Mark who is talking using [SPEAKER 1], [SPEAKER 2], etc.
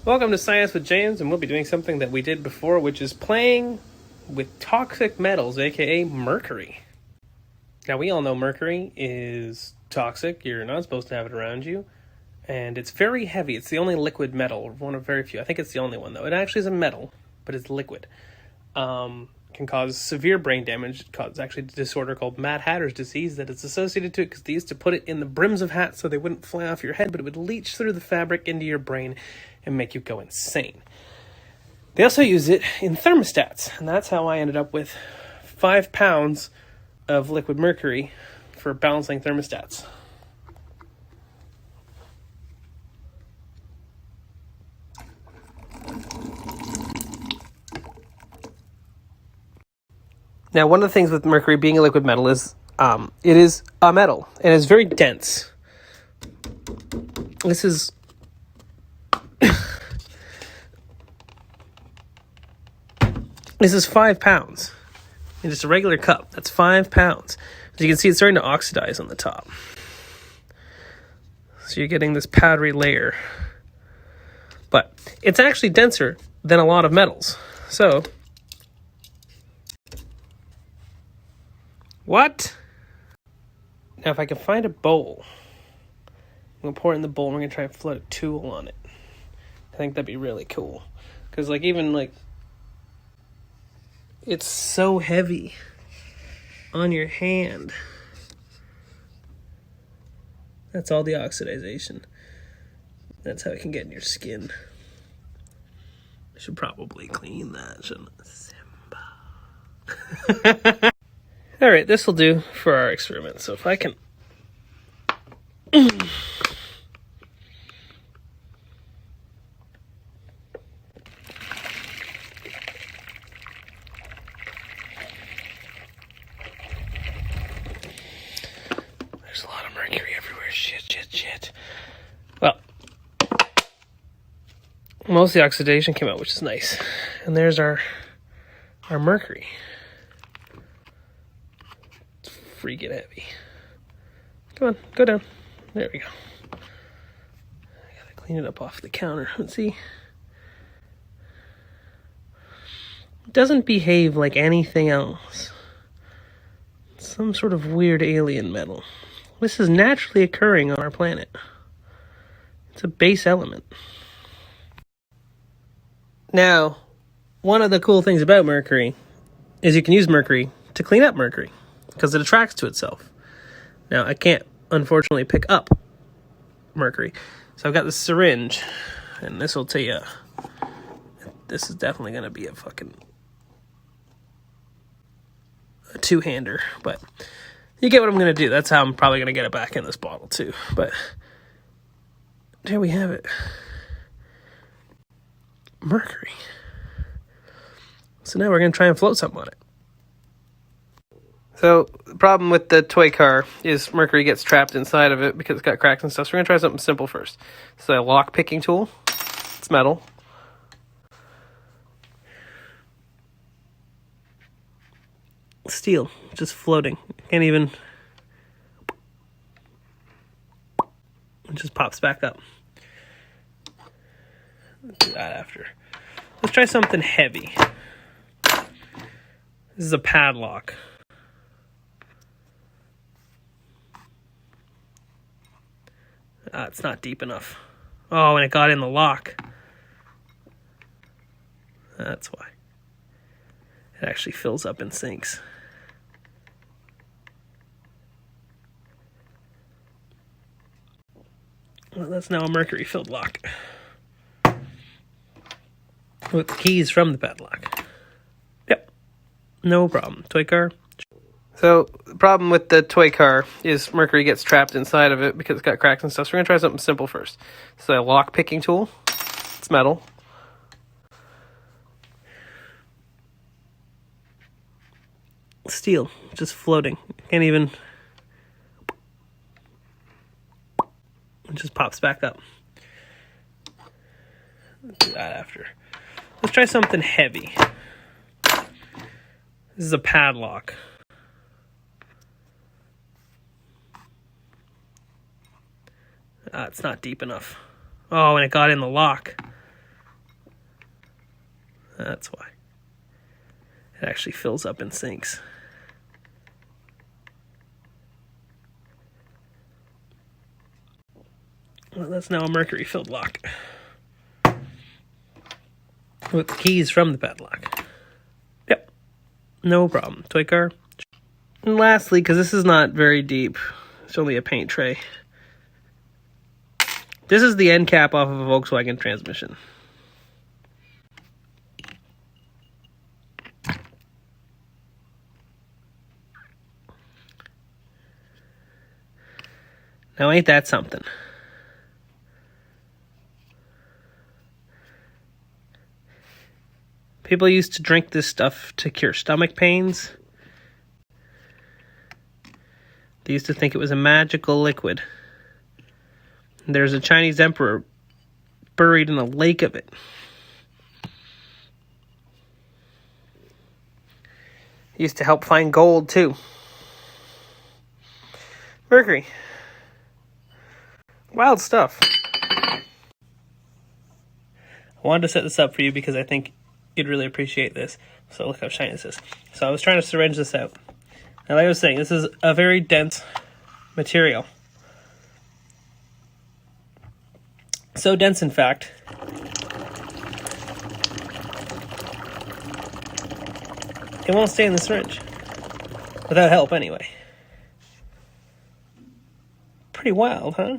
[SPEAKER 1] Welcome to Science with James, and we'll be doing something that we did before, which is playing with toxic metals, aka mercury. Now, we all know mercury is toxic. You're not supposed to have it around you, and it's very heavy. It's the only liquid metal, one of very few. I think it's the only one, though. It actually is a metal, but it's liquid. Can cause severe brain damage. It causes actually a disorder called Mad Hatter's disease that is associated to it because they used to put it in the brims of hats so they wouldn't fly off your head, but it would leach through the fabric into your brain and make you go insane. They also use it in thermostats, and that's how I ended up with 5 pounds of liquid mercury for balancing thermostats. Now, one of the things with mercury being a liquid metal is it is a metal, and it's very dense. This is this is 5 pounds in just a regular cup. That's 5 pounds. As you can see, it's starting to oxidize on the top. So you're getting this powdery layer. But it's actually denser than a lot of metals. So what? Now, if I can find a bowl, I'm going to pour it in the bowl and we're going to try and float a tool on it. I think that'd be really cool. Because, it's so heavy on your hand. That's all the oxidization. That's how it can get in your skin. I should probably clean that, shouldn't I? Simba. Alright, this will do for our experiment. So if I can... There's a lot of mercury everywhere. Shit. Well, most of the oxidation came out, which is nice. And there's our mercury. Freaking heavy. Come on, go down. There we go. I gotta clean it up off the counter. Let's see. It doesn't behave like anything else. It's some sort of weird alien metal. This is naturally occurring on our planet. It's a base element. Now, one of the cool things about mercury is you can use mercury to clean up mercury, because it attracts to itself. Now, I can't, unfortunately, pick up mercury. So I've got this syringe, and this will tell you, this is definitely going to be a two-hander. But you get what I'm going to do. That's how I'm probably going to get it back in this bottle, too. But there we have it. Mercury. So now we're going to try and float something on it. So, the problem with the toy car is mercury gets trapped inside of it because it's got cracks and stuff. So we're going to try something simple first. It's a lock picking tool. It's metal. Steel. Just floating. Can't even... It just pops back up. Let's do that after. Let's try something heavy. This is a padlock. It's not deep enough. Oh, and it got in the lock. That's why. It actually fills up and sinks. Well, that's now a mercury-filled lock. With the keys from the padlock. Yep. No problem. Toy car. So, the problem with the toy car is mercury gets trapped inside of it because it's got cracks and stuff. So we're going to try something simple first. It's a lock picking tool. It's metal. Steel. Just floating. Can't even... It just pops back up. Let's do that after. Let's try something heavy. This is a padlock. It's not deep enough. Oh, and it got in the lock. That's why. It actually fills up and sinks. Well, that's now a mercury-filled lock. With the keys from the padlock. Yep. No problem. Toy car. And lastly, because this is not very deep, it's only a paint tray. This is the end cap off of a Volkswagen transmission. Now ain't that something? People used to drink this stuff to cure stomach pains. They used to think it was a magical liquid. There's a Chinese emperor buried in a lake of it. It used to help find gold, too. Mercury. Wild stuff. I wanted to set this up for you because I think you'd really appreciate this. So look how shiny this is. So I was trying to syringe this out. And like I was saying, this is a very dense material. So dense, in fact, it won't stay in the syringe. Without help, anyway. Pretty wild, huh?